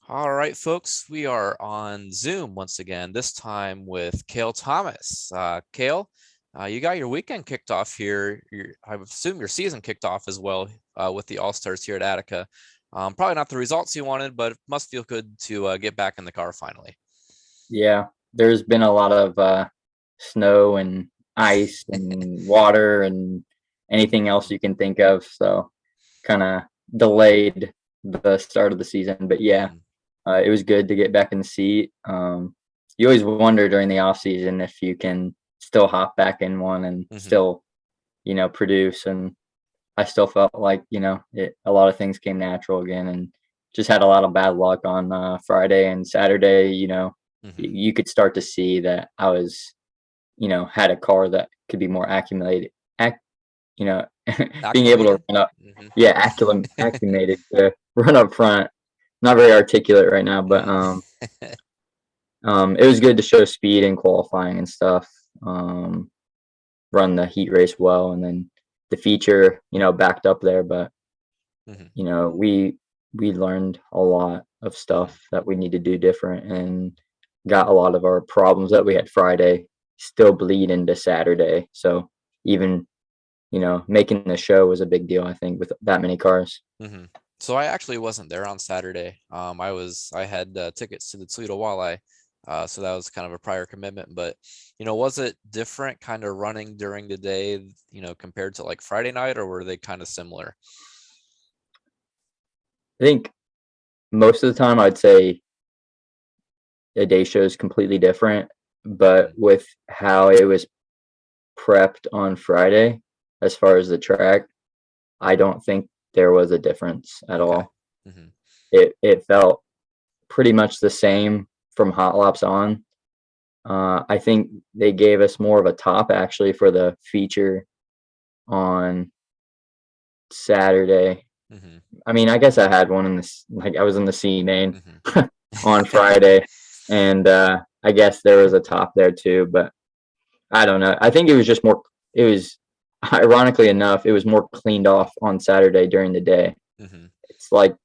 All right, folks, we are on Zoom once again, this time with Cale Thomas. Cale, you got your weekend kicked off here. I assume your season kicked off as well with the All-Stars here at Attica. Probably not the results you wanted, but it must feel good to get back in the car finally. Yeah, there's been a lot of snow and ice and water and anything else you can think of. So kind of delayed the start of the season. But yeah, Mhm. it was good to get back in the seat. You always wonder during the off season if you can still hop back in one and Mhm. still, produce. And I still felt like, a lot of things came natural again and just had a lot of bad luck on Friday and Saturday. Mhm. You could start to see that I was, had a car that could be more accumulated, ac- you know, being able to Acclimated. run up, Mhm. yeah, acclimated to run up front. Not very articulate right now, but Mhm. it was good to show speed in qualifying and stuff. Run the heat race well, and then the feature, backed up there. But Mhm. we learned a lot of Mhm. stuff that we need to do different, and got a lot of our problems that we had Friday still bleed into Saturday. So even making the show was a big deal. I think with that many cars. hmm So I actually wasn't there on Saturday. I had tickets to the Toledo Walleye, so that was kind of a prior commitment. But was it different, kind of running during the day, compared to like Friday night, or were they kind of similar? I think most of the time I'd say a day show is completely different, but Mhm. with how it was prepped on Friday, as far as the track, I don't think there was a difference at Okay. all. hmm It felt pretty much the same from hot laps on. I think they gave us more of a top actually for the feature on Saturday. hmm I mean, I guess I had one in this, like I was in the C main hmm on Friday, and I guess there was a top there too, but I don't know. I think it was just more. It was ironically enough, it was more cleaned off on Saturday during the day. hmm It's like,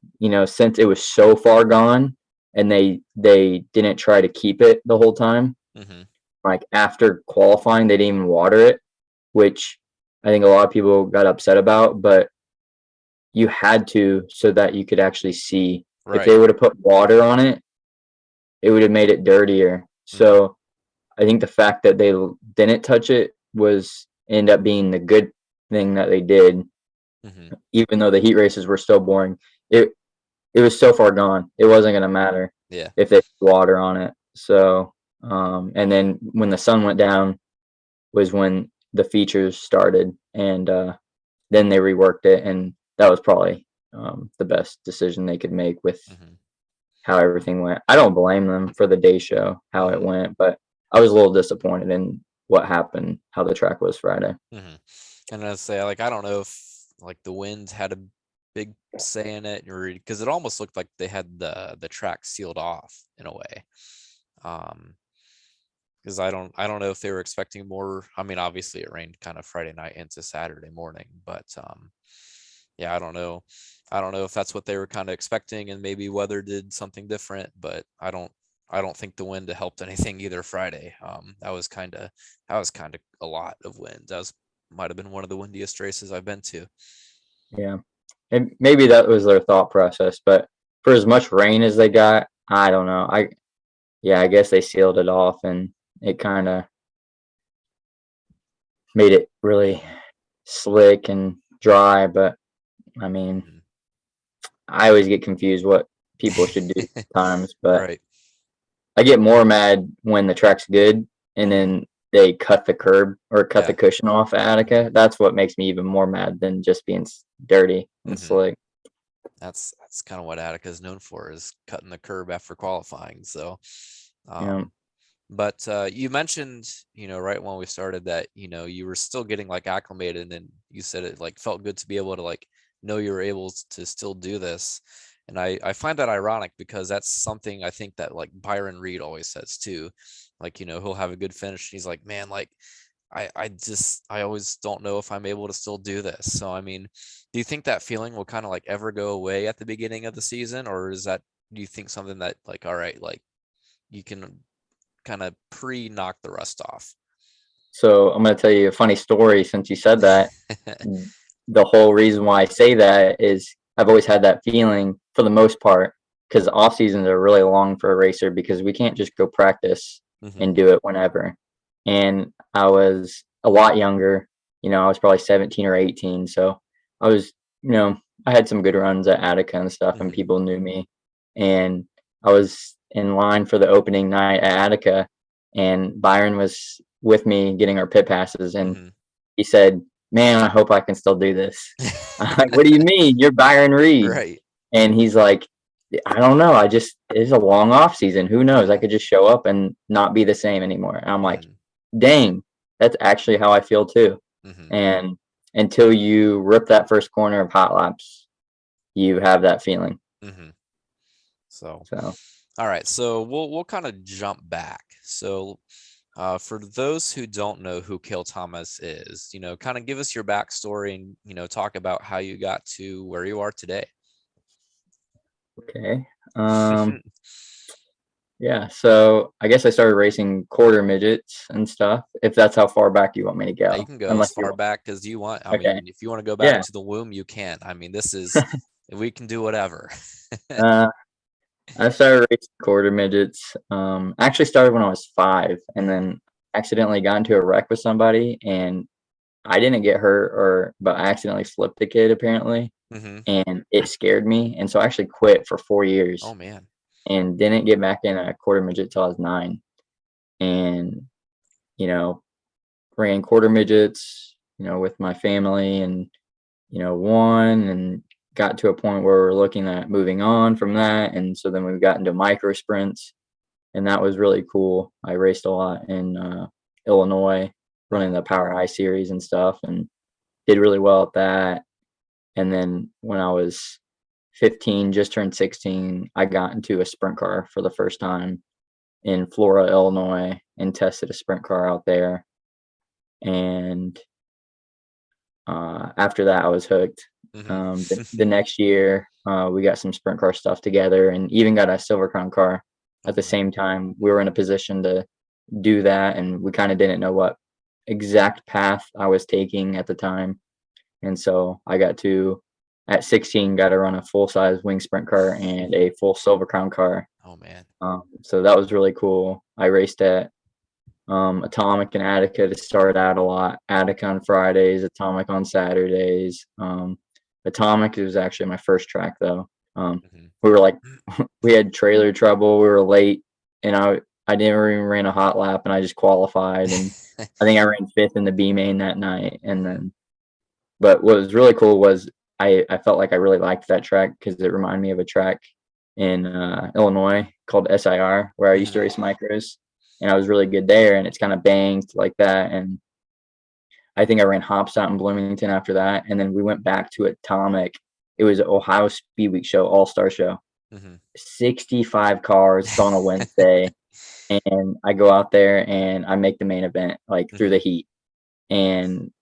since it was so far gone, and they didn't try to keep it the whole time. hmm Like after qualifying, they didn't even water it, which I think a lot of people got upset about. But you had to, so that you could actually see. If Right. they would have put water on it, it would have made it dirtier. hmm So I think the fact that they didn't touch it was end up being the good thing that they did, hmm even though the heat races were still boring. It was so far gone. It wasn't gonna matter Yeah. if they put water on it. So and then when the sun went down was when the features started, and then they reworked it, and that was probably the best decision they could make with hmm how everything went. I don't blame them for the day show, how it hmm went, but I was a little disappointed in what happened, how the track was Friday. hmm And I say, like, I don't know if like the wind had a big say in it, or because it almost looked like they had the track sealed off in a way. Um, because I don't know if they were expecting more. I mean, obviously it rained kind of Friday night into Saturday morning, but yeah, I don't know. I don't know if that's what they were kind of expecting, and maybe weather did something different, but I don't think the wind helped anything either Friday. That was kind of a lot of wind. That was might have been one of the windiest races I've been to. Yeah. And maybe that was their thought process, but for as much rain as they got, I don't know. I guess they sealed it off, and it kind of made it really hmm slick and dry, but I mean, hmm I always get confused what people should do sometimes, but Right. I get more mad when the track's good and hmm then they cut the curb or cut the Yeah. cushion off at hmm Attica. That's what makes me even more mad than just being dirty and hmm slick. That's kind of what Attica is known for, is cutting the curb after qualifying. So, Yeah. um, but you mentioned, right when we started that, you were still getting like acclimated, and you said it like felt good to be able to like know you were able to still do this. And I find that ironic because that's something I think that like Byron Reed always says too. Like, he'll have a good finish. And he's like, man, like I always don't know if I'm able to still do this. So I mean, do you think that feeling will kind of like ever go away at the beginning of the season, or is that do you think something that like, all right, like you can kind of knock the rust off? So I'm going to tell you a funny story since you said that. The whole reason why I say that is I've always had that feeling for the most part, because off seasons are really long for a racer because we can't just go practice Hmm. and do it whenever. And I was a lot younger, I was probably 17 or 18. So I was, I had some good runs at Attica and stuff, and Hmm. people knew me. And I was in line for the opening night at Attica, and Byron was with me getting our pit passes, and Hmm. he said, "Man, I hope I can still do this." I'm like, "What do you mean? You're Byron Reed." Right. And he's like, "I don't know. It's a long off season. Who knows? I Hmm. could just show up and not be the same anymore." And I'm like, Hmm. "Dang, that's actually how I feel too." Hmm. And until you rip that first corner of hot laps, you have that feeling. Hmm. So, So, all right. So we'll kind of jump back. So, for those who don't know who Cale Thomas is, kind of give us your backstory and, talk about how you got to where you are today. okay. Yeah, so I guess I started racing quarter midgets and stuff, if that's how far back you want me to You go. can go as Unless you far want. back as you want. I Okay. mean, if you want to go back Yeah. to the womb, you can. I mean, we can do whatever. Uh, I started racing quarter midgets. Actually started when I was 5, and Hmm. then accidentally got into a wreck with somebody, and I didn't get hurt, but I accidentally flipped the kid apparently, Hmm. and it scared me, and so I actually quit for 4 Oh years man. and didn't get back in a quarter midget till I was 9, and you know ran quarter midgets, with my family, and won, and got to a point where we're looking at moving on from that, and so then we got into micro sprints, and that was really cool. I raced a lot in Illinois, running Hmm. the Power High series and stuff, and did really well at that. And then when I was 15, just turned 16, I got into a sprint car for the first time in Flora, Illinois, and tested a sprint car out there. And after that, I was hooked. Hmm. The next year, we got some sprint car stuff together, and even got a Silver Crown car Oh at the wow. same time. We were in a position to do that, and we kind of didn't know what exact path I was taking at the time. And so I got to, at 16, got to run a full size wing sprint car and a full Silver Crown car. Oh man. So that was really cool. I raced at Atomic and Attica to start out a lot. Attica on Fridays, Atomic on Saturdays. Atomic was actually my first track though. Hmm. We were like, we had trailer trouble. We were late, and I didn't even ran a hot lap, and I just qualified, and I think I ran 5th in the B main that night. And Hmm. then, but what was really cool was I felt like I really liked that track because it reminded me of a track in Illinois called SIR where I used to Hmm. race micros, and I was really good there. And it's kind of banked like that. And I think I ran hops out in Bloomington after that, and then we went back to Atomic. It was Ohio Speed Week show, All Star show. Hmm. 65 cars. It's on a Wednesday, and I go out there and I make the main event like through Hmm. the heat, and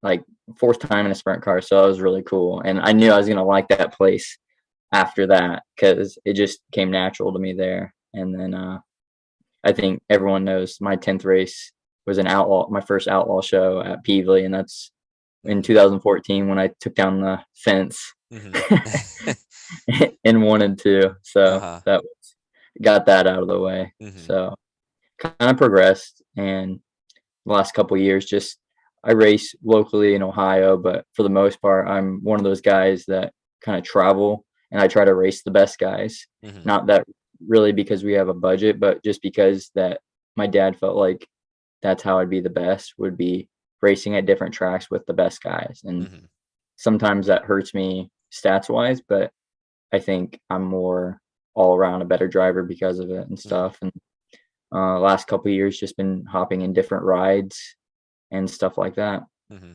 like 4th time in a sprint car. So that was really cool, and I knew I was gonna like that place after that because it just came natural to me there. And then I think everyone knows my 10th race was my first outlaw show at Peevely, and that's in Hmm. 2014 when I took down the fence Hmm. in 1 and 2. So Uh-huh. that got that out of the way. Hmm. So kind of progressed, and the last couple years, just I race locally in Ohio, but for the most part, I'm one of those guys that kind of travel, and I try to race the best guys. Hmm. Not that really because we have a budget, but just because that my dad felt like that's how I'd be the best, would be racing at different tracks with the best guys. And Hmm. sometimes that hurts me stats wise, but I think I'm more all around a better driver because of it and Hmm. stuff. And last couple years, just been hopping in different rides and stuff like that. Hmm.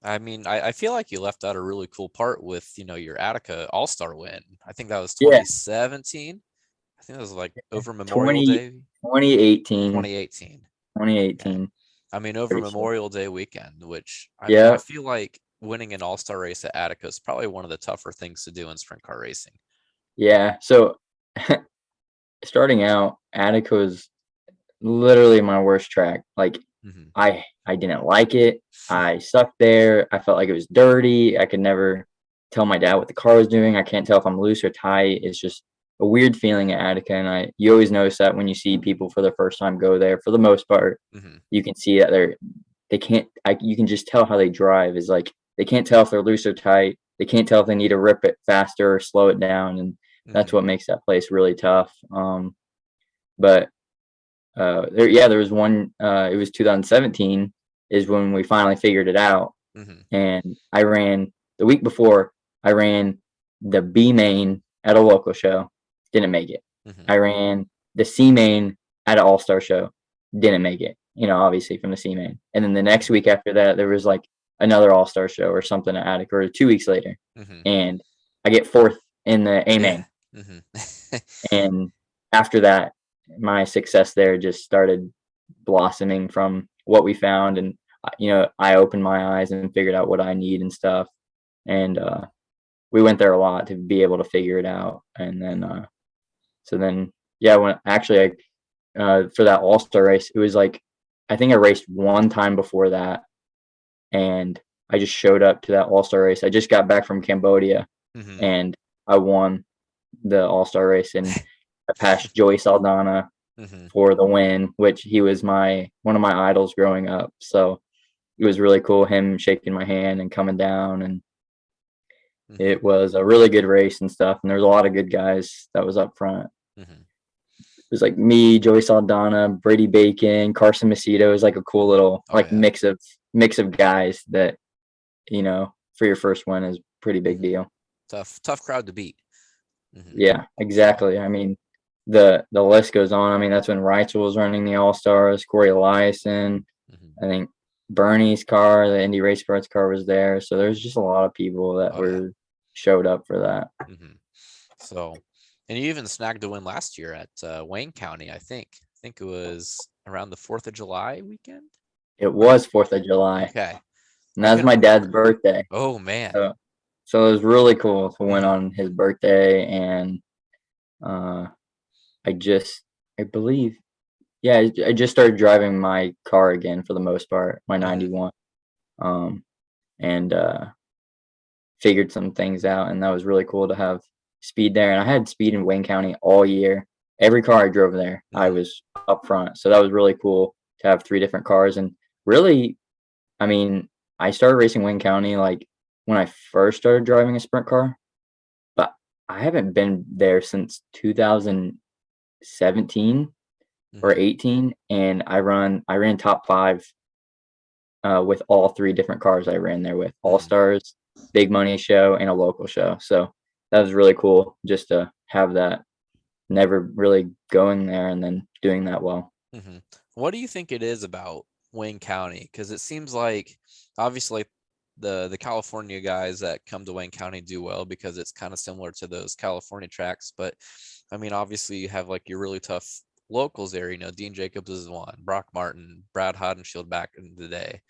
I mean, I feel like you left out a really cool part with, your Attica All-Star win. I think that was Yeah, 2017. I think it was like over Memorial 20, Day, 2018, 2018. Okay. 2018. I mean, over Memorial Day weekend, which I mean, I Yeah, feel like winning an all-star race at Attica is probably one of the tougher things to do in sprint car racing. yeah. So starting out, Attica was literally my worst track. Like Mhm. I didn't like it. I sucked there. I felt like it was dirty. I could never tell my dad what the car was doing. I can't tell if I'm loose or tight. It's just a weird feeling at Attica, and I you always notice that when you see people for the first time go there. For the most part, Mhm. you can see that they can't. You can just tell how they drive is like they can't tell if they're loose or tight. They can't tell if they need to rip it faster or slow it down, and that's Mhm. what makes that place really tough. But there was one. It was 2017 is when we finally figured it out, Mhm. and I ran the week before. I ran the B main at a local show, didn't make it. Mhm. I ran the C main at an all star show, didn't make it. You know, obviously from the C main, and then the next Mhm. week after that, there was like another all star show or something at Attic, or 2 weeks later, Mhm. and I get fourth in the A Yeah. main, Mhm. and after that, my success there just started blossoming from what we found. And, I opened my eyes and figured out what I need and stuff. And we went there a lot to be able to figure it out. And then, Mhm. so then, yeah, when actually for that All Star race, it was like, I think I raced one time before that. And I just showed up to that All Star race. I just got back from Cambodia Mhm. and I won the All Star race. And I passed Joey Saldana Mhm. for the win, which he was my one of my idols growing up. So it was really cool him shaking my hand and coming down, and Mhm. it was a really good race and stuff. And there was a lot of good guys that was up front. Mhm. It was like me, Joey Saldana, Brady Bacon, Carson Macedo. It was like a cool Mhm. little Oh like yeah. mix of guys that for your first win is pretty big Mhm. deal. Tough crowd to beat. Mhm. Yeah, So. exactly. I mean, the list goes on. I mean, that's when Reitzel was running the All Stars, Corey Eliason. Mhm. I think Bernie's car, the Indy Race Parts car was there. So there's just a lot of people that Oh yeah. showed up for that. Mhm. So, and you even snagged a win last year at Wayne County, I think. I think it was around the 4th of July weekend. It Or was 4th of July, okay. and I that was couldn't my dad's remember. birthday. Oh man. So so it was really cool to win Mhm. on his birthday, and uh, I just I believe yeah I just started driving my car again for the most part, my Mhm. 91, um, and figured some things out, and that was really cool to have speed there. And I had speed in Wayne County all year. Every car I drove there, I Mhm. was up front. So that was really cool to have three different cars. And really, I mean, I started racing Wayne County like when I first started driving a sprint car, but I haven't been there since 2017 or Mhm. 18, and I ran top five with all three different cars I ran there with All Mhm. Stars, Big Money Show, and a local show. So that was really cool just to have that. Never really going there and then doing that well. Mhm. What do you think it is about Wayne County? Because it seems like obviously the California guys that come to Wayne County do well because it's kind of similar to those California tracks. But I mean, obviously you have like your really tough locals there. You know, Dean Jacobs is one, Brock Martin, Brad Hodenshield back in the day.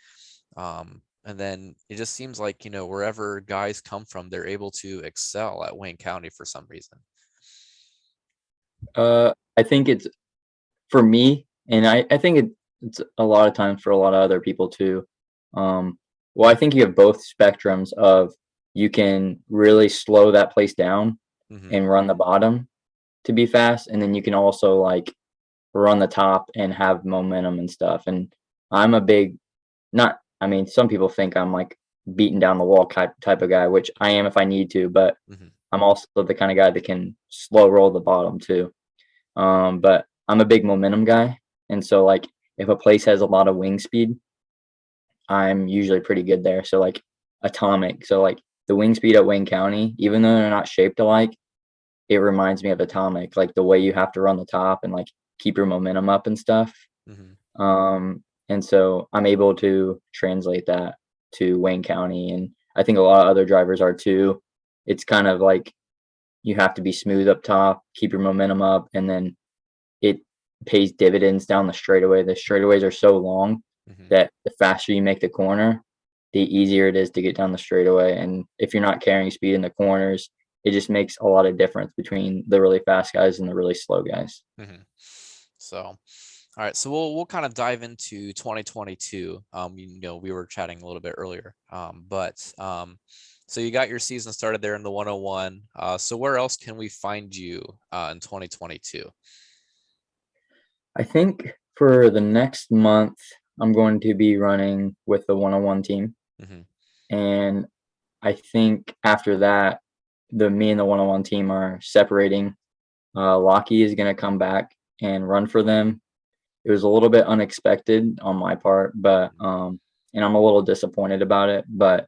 And then it just seems like, wherever guys come from, they're able to excel at Wayne County for some reason. I think it's for me, and I think it's a lot of times for a lot of other people too. Well, I think you have both spectrums of you can really slow that place down Hmm. and run the bottom to be fast, and then you can also like run the top and have momentum and stuff. And I'm a big not I mean, some people think I'm like beating down the wall type of guy, which I am if I need to, but Hmm. I'm also the kind of guy that can slow roll the bottom too. But I'm a big momentum guy, and so like if a place has a lot of wing speed, I'm usually pretty good there. So like Atomic, so like the wing speed at Wayne County, even though they're not shaped alike, it reminds me of Atomic, like the way you have to run the top and like keep your momentum up and stuff. Hmm. And so I'm able to translate that to Wayne County, and I think a lot of other drivers are too. It's kind of like you have to be smooth up top, keep your momentum up, and then it pays dividends down the straightaway. The straightaways are so long Hmm. that the faster you make the corner, the easier it is to get down the straightaway. And if you're not carrying speed in the corners, it just makes a lot of difference between the really fast guys and the really slow guys. So, all right, so we'll kind of dive into 2022. We were chatting a little bit earlier, but so you got your season started there in the 101. So where else can we find you in 2022? I think for the next month, I'm going to be running with the 101 team. And I think after that, me and the 101 team are separating. Lockie is going to come back and run for them. It was a little bit unexpected on my part, but and I'm a little disappointed about it, but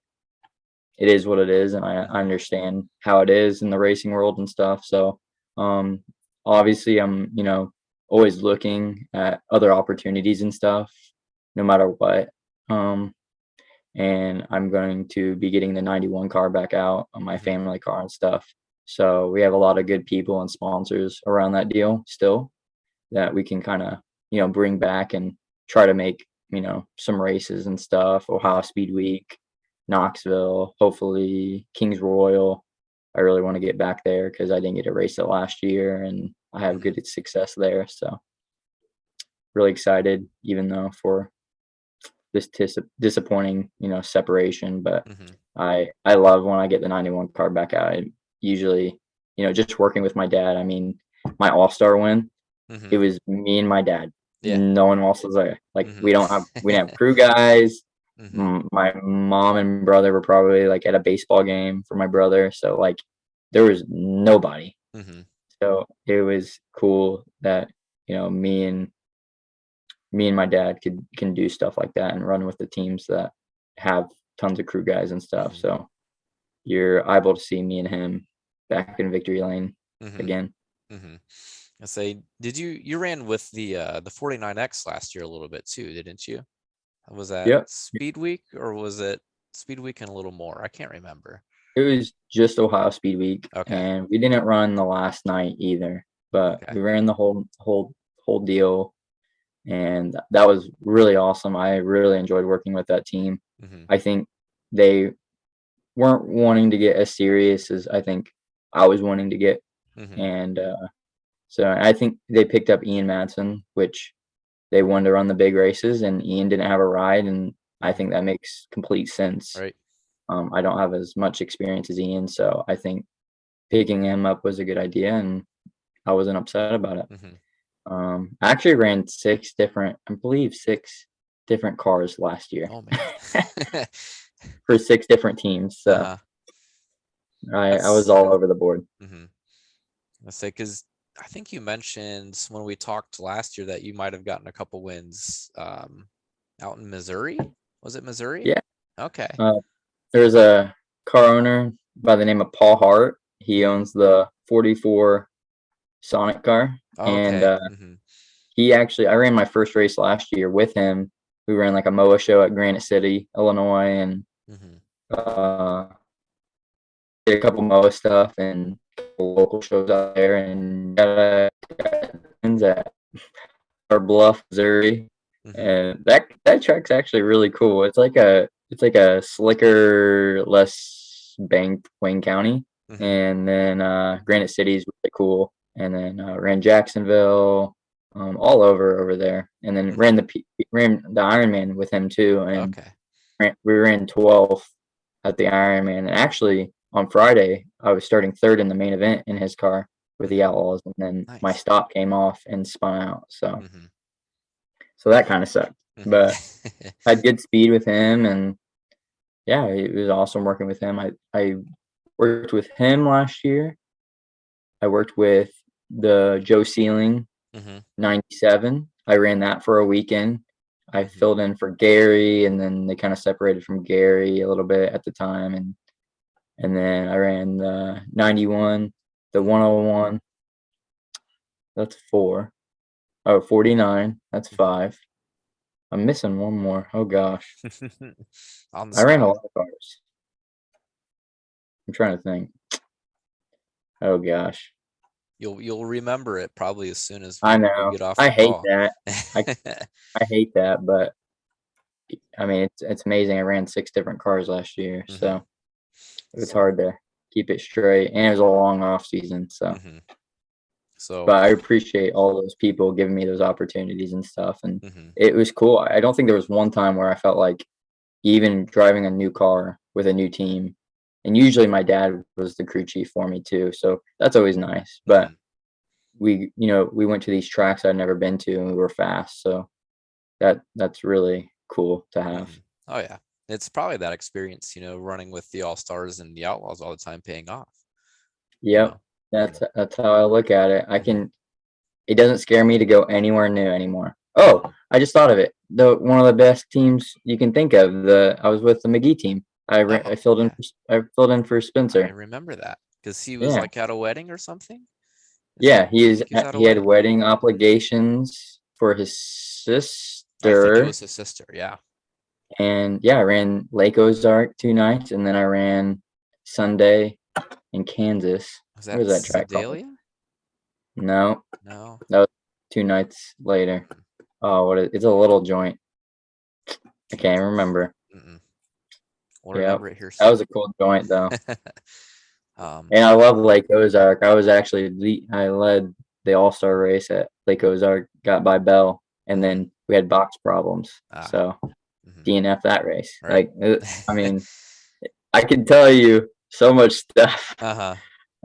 it is what it is, and I understand how it is in the racing world and stuff. So obviously I'm, always looking at other opportunities and stuff, no matter what. And I'm going to be getting the 91 car back out on my family car and stuff. So we have a lot of good people and sponsors around that deal still that we can kind of, bring back and try to make, some races and stuff. Ohio Speed Week, Knoxville, hopefully Kings Royal. I really want to get back there because I didn't get to race it last year and I have good success there. So really excited, even though for this disappointing, separation. But I love when I get the 91 car back out. I usually, just working with my dad. I mean, my all-star win, it was me and my dad. Yeah. No one else was there. Like we didn't have crew guys. My mom and brother were probably like at a baseball game for my brother. So like there was nobody. So it was cool that, me and my dad can do stuff like that and run with the teams that have tons of crew guys and stuff. So you're able to see me and him back in victory lane again. I say, you ran with the 49X last year a little bit too, didn't you? Was that Speed Week or was it Speed Week and a little more? I can't remember. It was just Ohio Speed Week, Okay. and we didn't run the last night either, but we ran the whole deal, and that was really awesome. I really enjoyed working with that team. I think they weren't wanting to get as serious as I think I was wanting to get, and so I think they picked up Ian Madsen, which they wanted to run the big races, and Ian didn't have a ride, and I think that makes complete sense. Right. I don't have as much experience as Ian, so I think picking him up was a good idea, and I wasn't upset about it. I actually ran 6 different cars last year. Oh man. For 6 different teams, so I was all over the board. I say, because I think you mentioned when we talked last year that you might have gotten a couple wins out in Missouri. Was it Missouri? Yeah. Okay. There's a car owner by the name of Paul Hart. He owns the 44 Sonic car. Okay. And I ran my first race last year with him. We ran like a MOA show at Granite City, Illinois, and did a couple MOA stuff and a couple local shows out there, and got at our Bluff, Missouri. And that track's actually really cool. It's like a slicker, less banked Wayne County. And then Granite City's really cool. And then ran Jacksonville, all over there. And then ran the Ironman with him too. And we ran 12th at the Ironman. And actually on Friday, I was starting 3rd in the main event in his car with the Outlaws. And then my stop came off and spun out. So. So that kind of sucked, but I had good speed with him, and yeah, it was awesome working with him. I worked with him last year. I worked with the Joe Sealing 97. I ran that for a weekend. I filled in for Gary, and then they kind of separated from Gary a little bit at the time, and then I ran the 91, the 101. That's 4. Oh, 49. That's 5. I'm missing one more. Oh gosh. I ran a lot of cars. I'm trying to think. Oh gosh. You'll remember it probably as soon as I know. we get off I the hate call. that. I hate that, but I mean it's amazing. I ran 6 different cars last year, so it was hard to keep it straight. And it was a long off season, so. hmm So, But I appreciate all those people giving me those opportunities and stuff, and hmm it was cool. I don't think there was one time where I felt like even driving a new car with a new team, and usually my dad was the crew chief for me too, so that's always nice. But hmm we went to these tracks I'd never been to, and we were fast, so that's really cool to have. hmm Oh yeah, it's probably that experience, running with the All Stars and the Outlaws all the time, paying off. You Yep, know. hmm that's how I look at it. hmm It doesn't scare me to go anywhere new anymore. Oh, I just thought of it. The one of the best teams you can think of. I was with the McGee team. I Oh filled in. yeah, I filled in for I Spencer. remember that because he was Yeah, like at a wedding or something. Is that? yeah. I think he was at a He had wedding. wedding obligations for his I think it sister, was his sister. Yeah. and yeah, I ran Lake Ozark 2 nights, and then I ran Sunday in Kansas. Was What that is that track called? Sedalia? No, No. that was 2 nights later. Oh, it's a little joint. I can't remember. Mm-mm. We'll Yep. remember it here That was soon. a cool joint though. um, And I love Lake Ozark. I led the All-Star race at Lake Ozark, got by Bell, and mhm, then we had box problems. ah, So mhm, DNF that race. right. I mean, I can tell you so much stuff Uh-huh.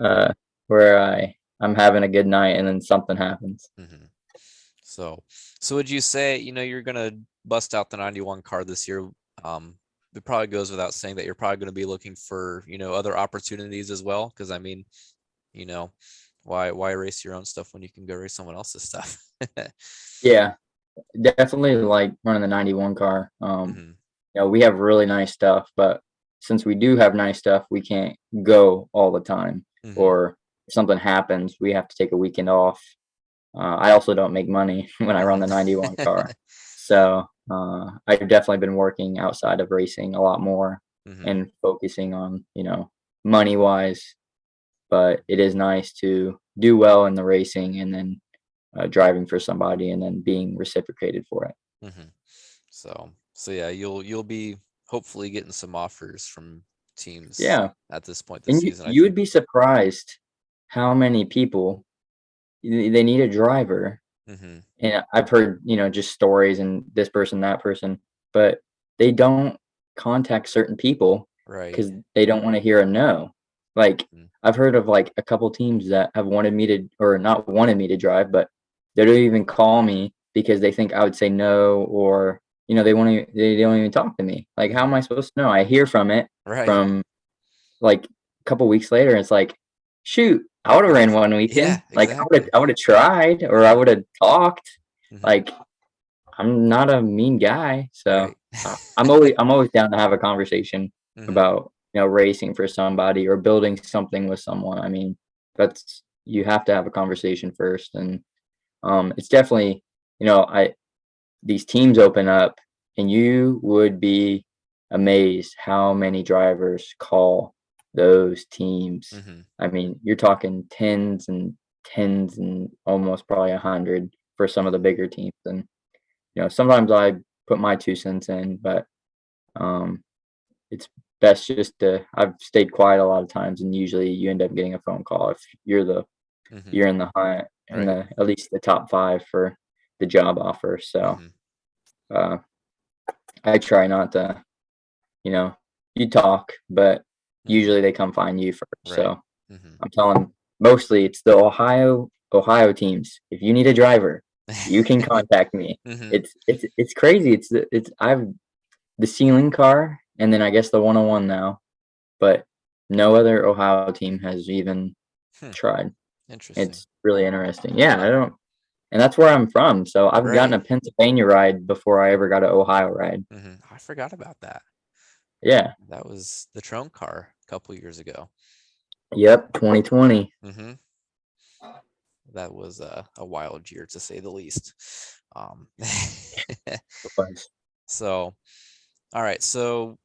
uh, where I'm having a good night and then something happens. hmm So, so would you say, you're gonna bust out the 91 car this year? Um, it probably goes without saying that you're probably gonna be looking for, other opportunities as well. Because I mean, you know, why race your own stuff when you can go race someone else's stuff? Yeah, definitely like running the 91 car. hmm We have really nice stuff, but since we do have nice stuff, we can't go all the time. hmm Or if something happens, we have to take a weekend off. I also don't make money when I run hmm the 91 car. So I've definitely been working outside of racing a lot more hmm and focusing on, money wise. But it is nice to do well in the racing and then driving for somebody and then being reciprocated for it. hmm So yeah, you'll be hopefully getting some offers from teams Yeah. at this point this And you, season, I you would think. be surprised how many people they need a driver. hmm And I've heard, just stories and this person, that person, but they don't contact certain people Right. because they don't want to hear a no. Like Mhm. I've heard of like a couple teams that have wanted me to, or not wanted me to drive, but they don't even call me because they think I would say no, or they don't even talk to me. Like, how am Mhm. I supposed to know? I hear from it Right. from like a couple weeks later, and it's like, shoot, I would have ran one Yeah, weekend. Like exactly. I would have tried, or I hmm would have talked. hmm Like I'm not a mean guy, so Right. I'm always down to have a conversation hmm about racing for somebody or building something with someone. I mean, that's you have to have a conversation first, and it's definitely I these teams open up, and you would be amazed how many drivers call those teams. hmm I mean, you're talking tens and tens and almost probably 100 for some of the hmm bigger teams. And sometimes I put my 2 cents in, but um, it's best just to. I've stayed quiet a lot of times, and usually you end up getting a phone call if hmm you're in the hunt in Right. the at least the top 5 for the job offer. So. hmm Uh, I try not to, you know, you talk, but hmm usually they come find you first. Right. So hmm I'm telling mostly it's the Ohio teams. If you need a driver, you can contact me. hmm It's crazy. It's I've the ceiling car and then I guess the 101 now, but no other Ohio team has even Hmm. tried. Interesting. It's really interesting. Yeah, I don't and that's where I'm from. So I've gotten Right. a Pennsylvania ride before I ever got an Ohio ride. I forgot about that. Yeah. That was the Trone car a couple years ago. Yep, 2020. hmm That was a wild year to say the least. Um, Was. so, all right. So,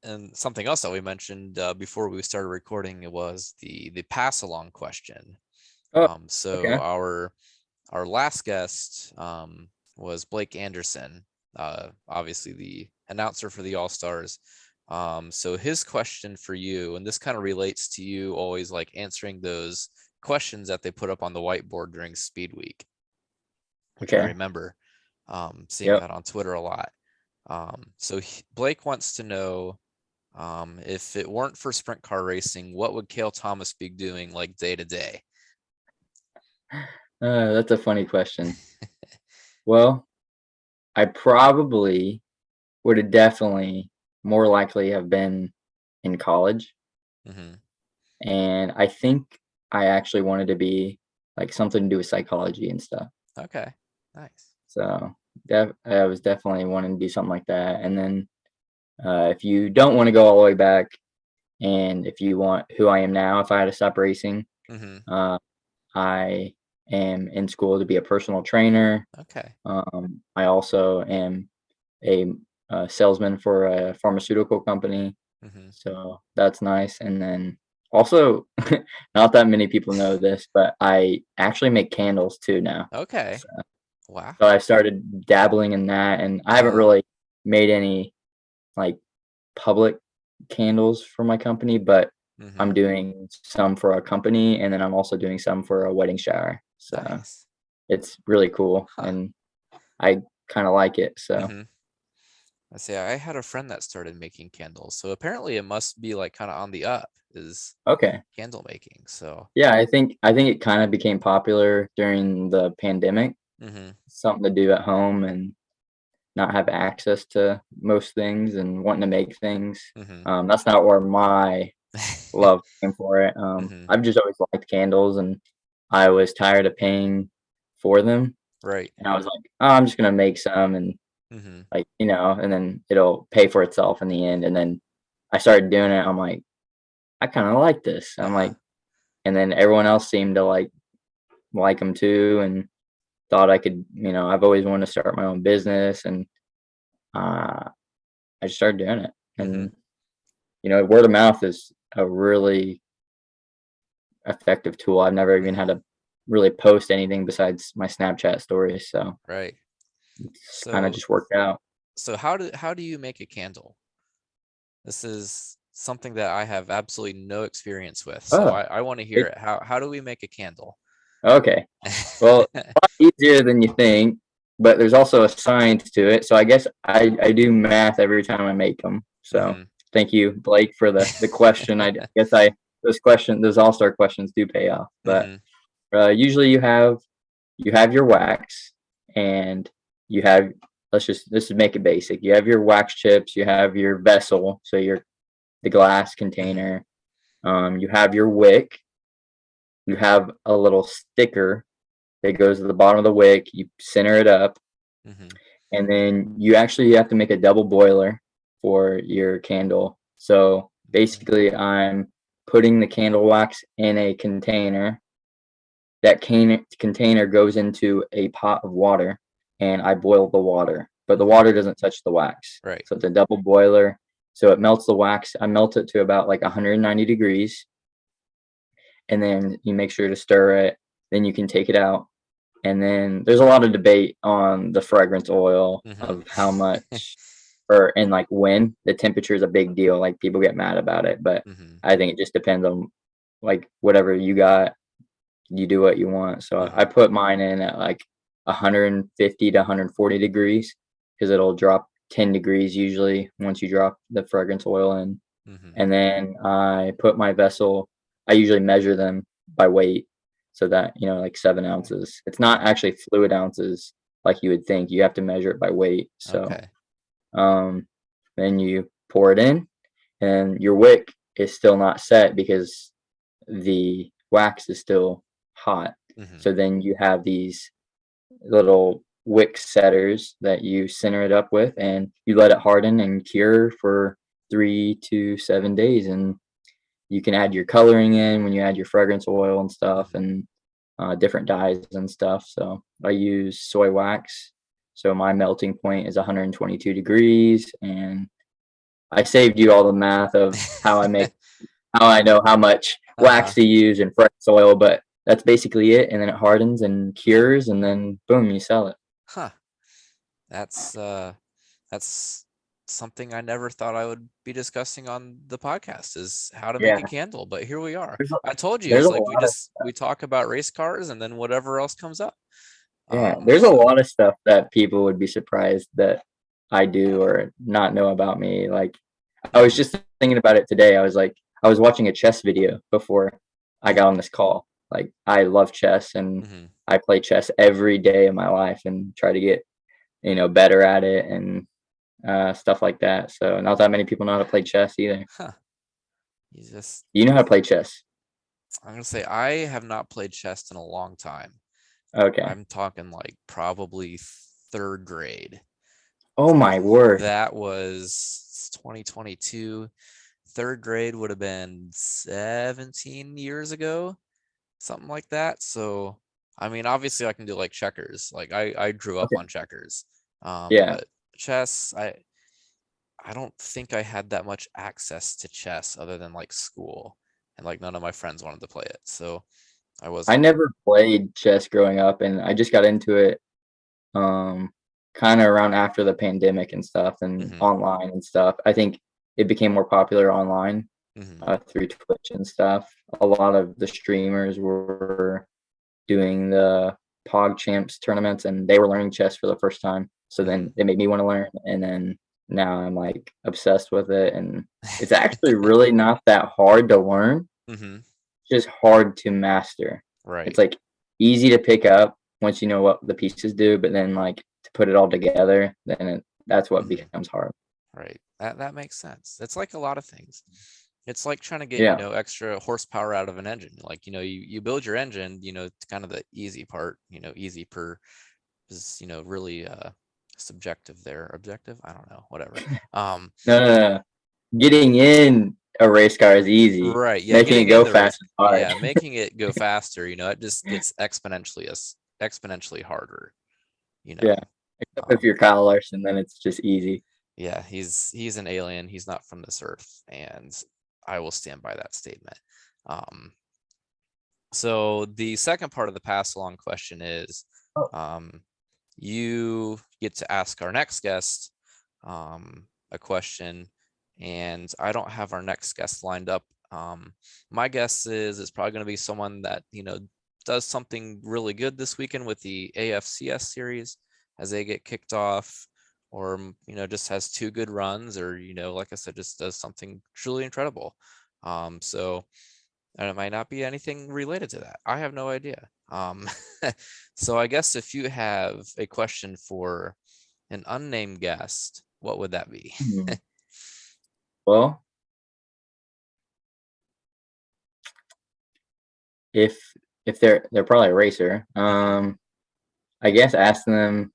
and something else that we mentioned before we started recording was the pass along question. Oh, So okay. our last guest was Blake Anderson, obviously the announcer for the All Stars. So his question for you, and this kind of relates to you always like answering those questions that they put up on the whiteboard during Speed Week, which I Okay. remember seeing Yep. that on Twitter a lot. So Blake wants to know, if it weren't for sprint car racing, what would Cale Thomas be doing like day to day? That's a funny question. Well, I probably would have definitely more likely have been in college. Hmm. And I think I actually wanted to be like something to do with psychology and stuff. Okay, nice. So I was definitely wanting to do something like that. And then if you don't want to go all the way back, and if you want who I am now, if I had to stop racing, Hmm. uh, I am in school to be a personal trainer. Okay. I also am a, salesman for a pharmaceutical company, Hmm. so that's nice. And then also, not that many people know this, but I actually make candles too now. Okay. So, Wow. so I started dabbling in that, and I haven't Uh-huh. really made any like public candles for my company, but I'm Hmm. doing some for a company, and then I'm also doing some for a wedding shower. So Nice. it's really cool, Huh. and I kind of like it. So Hmm. I say I had a friend that started making candles, so apparently it must be like kind of on the up is okay. candle making. So, Yeah, I think it kind of became popular during the pandemic. hmm. Something to do at home and not have access to most things and wanting to make things. Hmm. That's not where my love came for it. Hmm. I've just always liked candles, and I was tired of paying for them. Right. And I was like, oh, I'm just gonna make some, and Hmm. like and then it'll pay for itself in the end. And then I started doing it. I'm like, I kind of like this. I'm Uh-huh. like, and then everyone else seemed to like them too, and thought I could. I've always wanted to start my own business, and uh, I just started doing it. Hmm. And word of mouth is a really effective tool. I've never even had Hmm. to really post anything besides my Snapchat stories, so Right. it's kind of So, just worked out. how do you make a candle? This is something that I have absolutely no experience with, so Oh, I want to hear it, it. How do we make a candle? okay. Well, a lot easier than you think, but there's also a science to it. So I guess I do math every time I make them. So Hmm. thank you, Blake, for the question. I guess those all-star questions do pay off. But Hmm. usually you have your wax, and you have let's just make it basic. You have your wax chips, you have your vessel, so the glass Hmm. container. You have your wick, you have a little sticker that goes to the bottom of the wick. You center it up, Hmm. and then you actually have to make a double boiler for your candle. So basically, I'm putting the candle wax in a container. That container goes into a pot of water, and I boil the water, but the Hmm. water doesn't touch the wax. Right. So it's a double boiler. So it melts the wax. I melt it to about like 190 degrees, and then you make sure to stir it. Then you can take it out. And then there's a lot of debate on the fragrance oil Hmm. of how much and like when. The temperature is a big deal. Like people get mad about it, but Hmm. I think it just depends on like whatever you got, you do what you want. So I Hmm. put mine in at like 150 to 140 degrees, because it'll drop 10 degrees usually once you drop the fragrance oil in. Hmm. And then I put my vessel, I usually measure them by weight, so that, like 7 ounces. It's not Hmm. actually fluid ounces like you would think. You have to measure it by weight. So Okay. um, then you pour it in, and your wick is still not set because the wax is still hot. Hmm. So then you have these little wick setters that you center it up with, and you let it harden and cure for 3 to 7 days. And you can add your coloring in when you add your fragrance oil and stuff, Hmm. and different dyes and stuff. So I use soy wax. So my melting point is 122 degrees, and I saved you all the math of how I know how much wax Uh-huh. to use and fresh soil, but that's basically it. And then it hardens and cures, and then boom, you sell it. Huh. That's something I never thought I would be discussing on the podcast is how to make a Yeah. candle, but here we are. There's a, I told you there's it's a like lot of we talk about race cars and then whatever else comes up. Yeah, there's a So lot of stuff that people would be surprised that I do or not know about me. Like, I was mhm, just thinking about it today. I was watching a chess video before I got mhm, on this call. Like, I love chess and mhm. I play chess every day of my life and try to get, better at it and stuff like that. So, not that many people know how to play chess either. Huh. You just You know how to play chess? I'm gonna say I have not played chess in a long time. Okay. I'm talking like probably third grade. Oh my word. That was 2022. Third grade would have been 17 years ago, something like that. So, I mean, obviously I can do like checkers. Like I grew up Okay. on checkers. Yeah. But chess, I don't think I had that much access to chess other than like school, and like none of my friends wanted to play it. So I I wasn't. never played chess growing up and I just got into it um, kind of around after the pandemic and stuff and Mhm, online and stuff. I think it became more popular online mhm, through Twitch and stuff. A lot of the streamers were doing the Pog Champs tournaments and they were learning chess for the first time. So then mhm. it made me want to learn. And then now I'm like obsessed with it. And it's actually really not that hard to learn, Mhm. just hard to master. It's Right. like easy to pick up once you know what the pieces do, but then like to put it all together, then that's what Mhm. becomes hard. Right. That makes sense. It's like a lot of things. It's like trying to get, Yeah. extra horsepower out of an engine. Like, you build your engine, it's kind of the easy part, easy per is, really subjective there. Objective? I don't know, whatever. Um, No, no, no. Getting in a race car is easy. right. Yeah, Making it getting in go the race, fast is hard. yeah, making it go faster, it just gets exponentially harder, you Yeah. know. Except if Um, you're Kyle Larson, then it's just easy. yeah, he's an alien. He's not from this earth, and I will stand by that statement. Um, so the second part of the pass along question is, Oh. um, you get to ask our next guest a question, and I don't have our next guest lined up. My guess is it's probably going to be someone that does something really good this weekend with the AFCS series as they get kicked off, or just has two good runs, or like I said, just does something truly incredible. So and it might not be anything related to that. I have no idea. So I guess if you have a question for an unnamed guest, what would that be? Hmm. Well, if if they're probably a racer, Mhm, I guess ask them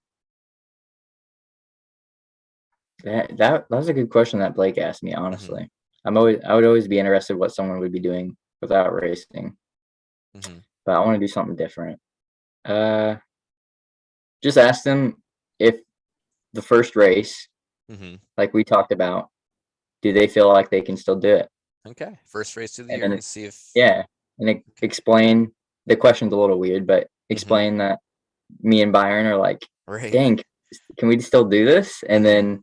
that was a good question that Blake asked me, mhm, honestly. I would always be interested what someone would be doing without racing, mhm, but I want to do something different. Uh, just ask them if the first race, mhm. like we talked about, do they feel like they can still do it? Okay, first race of the And year then, and see if. yeah, and Okay. explain the question's a little weird, but Mhm, explain that me and Byron are like, right. dang, can we still do this? And Mhm,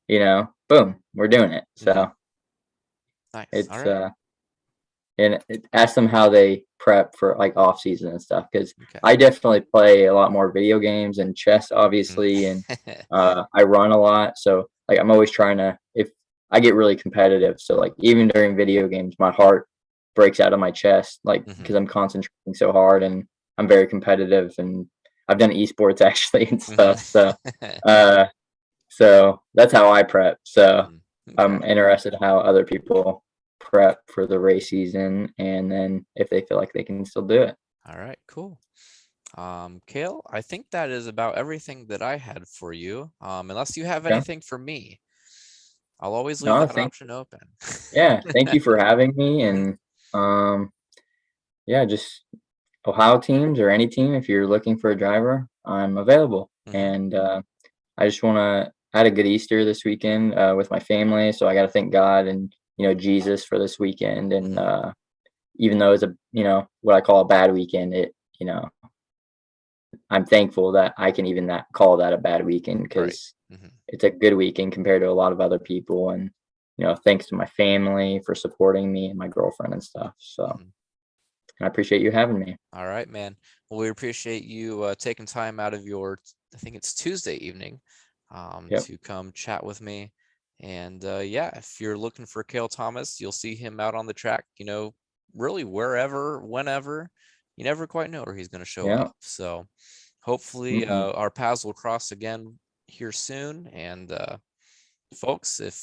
then, boom, we're doing it. mhm. So Nice. All it's right. and ask them how they prep for like off season and stuff because Okay. I definitely play a lot more video games and chess Mhm. obviously and I run a lot so like I'm always trying to if I get really competitive so like even during video games my heart breaks out of my chest like because Mhm, I'm concentrating so hard and I'm very competitive and I've done esports actually and mhm. stuff uh so that's how I prep so Mhm. I'm Okay. interested how other people prep for the race season and then if they feel like they can still do it. All right. Cool. Cale, I think that is about everything that I had for you. Unless you have Okay. anything for me, I'll always leave No, that thank option open. yeah, thank you for having me Mhm, and um yeah, just Ohio teams or any team if you're looking for a driver, I'm available. mhm, And I just want to I had a good Easter this weekend with my family, so I got to thank God and Jesus for this weekend and mhm. even though it's a what I call a bad weekend, you know I'm thankful that I can even that call that a bad weekend Right. because Mhm. it's a good weekend compared to a lot of other people. And, thanks to my family for supporting me and my girlfriend and stuff. So Mhm. I appreciate you having me. All right, man. Well, we appreciate you taking time out of your, I think it's Tuesday evening, Yep. to come chat with me. And yeah, if you're looking for Cale Thomas, you'll see him out on the track, really wherever, whenever. You never quite know where he's going to show Yeah. up. So hopefully Mm-mm. our paths will cross again here soon. And folks, if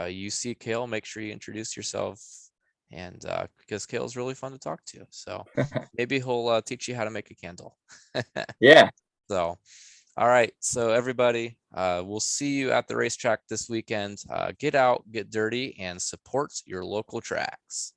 you see Cale, make sure you introduce yourself. And because Cale's really fun to talk to. So maybe he'll teach you how to make a candle. Yeah. So, all right. So everybody, we'll see you at the racetrack this weekend. Get out, get dirty, and support your local tracks.